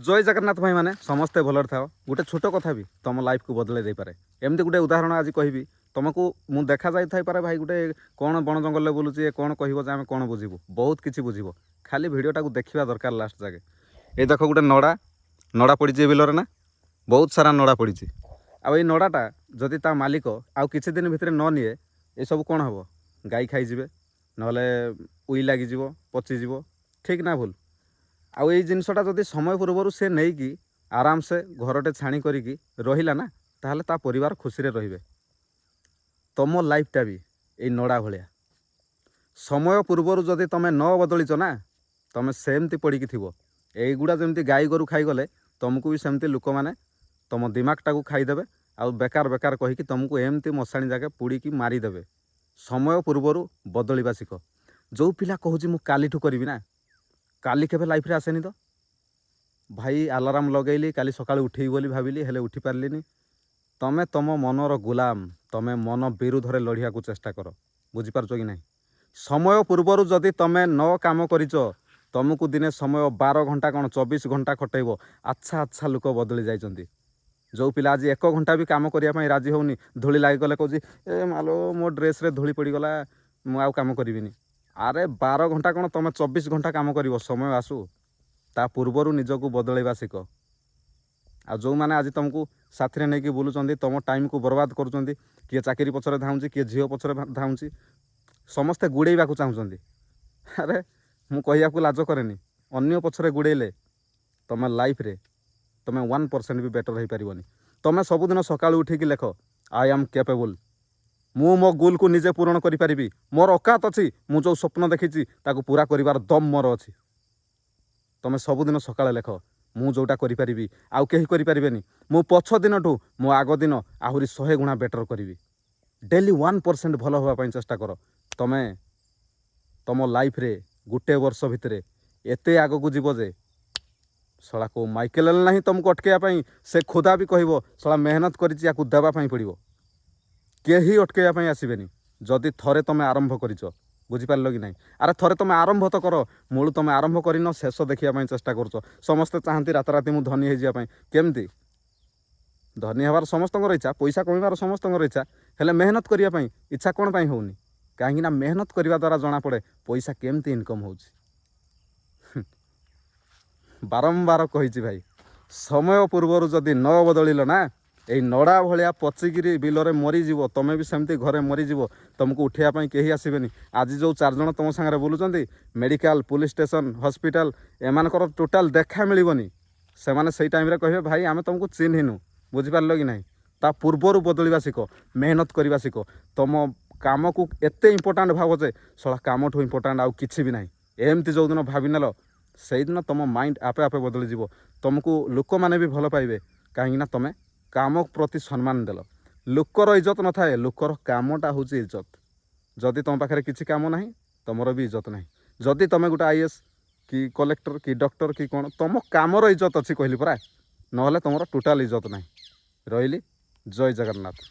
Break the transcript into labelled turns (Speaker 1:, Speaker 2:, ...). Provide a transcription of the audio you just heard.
Speaker 1: जय जगन्नाथ भाई मैंने समस्ते भलर था गोटे छोट कथा भी तुम लाइफ को बदल दे पारे एमती गोटे उदाहरण आज कहि तुमको मु देखा जाई पारे भाई गोटे कौन बण जंगल बुलूचे कौन कह आम कौन बुझू बहुत किसी बुझ खाली भिडटा को देखा दरकार लास्ट जाके ये देख गोटे नड़ा नड़ा पड़ी बिलर ना बहुत सारा नड़ा पड़ी आई नड़ाटा जदि ता मालिक आउ किछि दिन भितर न निए ये सब कौन हम गाई खाईजे ना उई लगिज पचिज ठीक ना भूल आउ ये जिनसटा जदि समय पूर्वर से नहीं कि आराम से घरटे छाणी करिकी रहिला ना ताहले ता परिवार खुशी रे रहिबे। तुम लाइफटा भी ये नड़ा भलिया समय पूर्वर जदि तुम न बदलिच ना तुम सेमती पड़ी थी यहीगुड़ा जमी गाई गोरु खाईगले तुमको भी सेमती लोक मैंने तुम दिमागटा को खाईदेवे आउ बेकार बेकार कहीकि तुमको एमती मशाणी जाके पुड़ीकी मारिदेवे। समय पूर्वर बदलवा शिख जो पिला कहूँ मु कालीठू करी ना काली केबे लाइफ रे आसेनी तो भाई अलार्म लगेली काली सकाळु उठेई बोली भाविली हेले उठी पारलिनी। तमे तम मनर गुलाम तमे मन विरुद्ध रे लड़िया को चेष्टा कर बुझिपारछ कि नहीं। समय पूर्वर जदि तमे न काम करिच तुमको दिने समय 12 घंटा कौन 24 घंटा खटेब अच्छा अच्छा लोक बदली जाइछन्ति। जो पिला आज 1 घंटा भी काम करने राजी होनी धूली लगिगले कौच ए मालो मो ड्रेस रे धूली पड़गला मुझे काम करिविनी। अरे 12 घंटा कौन तुम 24 घंटा काम कर समय आसू ता पूर्वर निजक बदलवा शिख। आ जो मैंने आज तुमको साथी नहीं कि बुलूँ तुम टाइम को बर्बाद करुँच किए चाकरी पछरे धाऊँच किए झील पछरे धाऊँच समस्ते गुड़ेवा चाहूँगी। अरे मु कहू लाज कैनि अन्य पछरे गुड़ेले तुम लाइफ रे तुम 1% भी बेटर हो पारनि। तुम सबुदिन सकाळु उठिकी लेख आई एम कैपेबल मु मो गोल को निजे पूरण करि मोर औकात अच्छी मु जो स्वप्न देखी ताकू पूरा करिवार दम मोर अच्छी। तुम सबुदिन सकाळे लेख मु जोटा करि आउ केही करि पारिबेनी मु पछ दिनठू मो आग दिन आहुरी 100 गुणा बेटर करी डेली 1% भल होगा पाई चेष्टा कर। तुम तुम लाइफ रे गोटे वर्ष भितर एते आग को जीव जे सला को माइकेल ना तुमको अटकैया से खुदा भी कह सला मेहनत कर देवाई पड़ो केही अटकैया आसबेनी जदि थरे तुम आरंभ करिच बुझिपार कि नहीं। अरे थरे तुम आरंभ तो कर मूल तुम आरंभ करन शेष देखा चेष्टा कर। समस्ते चाहती राताराति मुझे धनी होगापी केमती धनी हबार समस्त इच्छा पैसा कमार समस्त इच्छा हेले मेहनत करने इच्छा कौन पाई होनी कहीं मेहनत करने द्वारा जना पड़े पैसा केमती इनकम हो। बारंबार कही भाई समय पूर्वर जदि न बदलिल ना यही नड़ा भाया पचिकी बिलरे मरीज तुम भी सेमती घरे मरीज तुमको उठाइवाई कहीं आसबेनी। आज जो 4 जन तुम सागर बुलूँ मेडिकल पुलिस स्टेशन हॉस्पिटल एमानकर टोटाल देखा मिलबनी से मैंने से टाइम कहे भाई आम तुमको चिन्हनु बुझिपार कि नहीं। ता पूर्वर बदलवा शिख मेहनत करवा शिख तुम काम को एत इंपोर्टाट भाव जे सला काम ठू इंपोर्टाट आउ कि भी ना एमती जो दिन भावी नेल से दिन तुम माइंड आपे आपे बदलीज तुमको लोक मैंने भी भल पाइबे कहीं तुम काम प्रति सम्मान देल। लोकर इज्जत न थाए लोकर कामटा हूँ इज्जत। जदि तुम पाखे किसी काम ना तुमर भी इज्जत ना जदि तुम गोटे आईएएस कि कलेक्टर कि डॉक्टर कि कौन तुम कामर इज्जत अच्छी कहली परा ना तुमर टोटाल इज्जत ना रही। जय जगन्नाथ।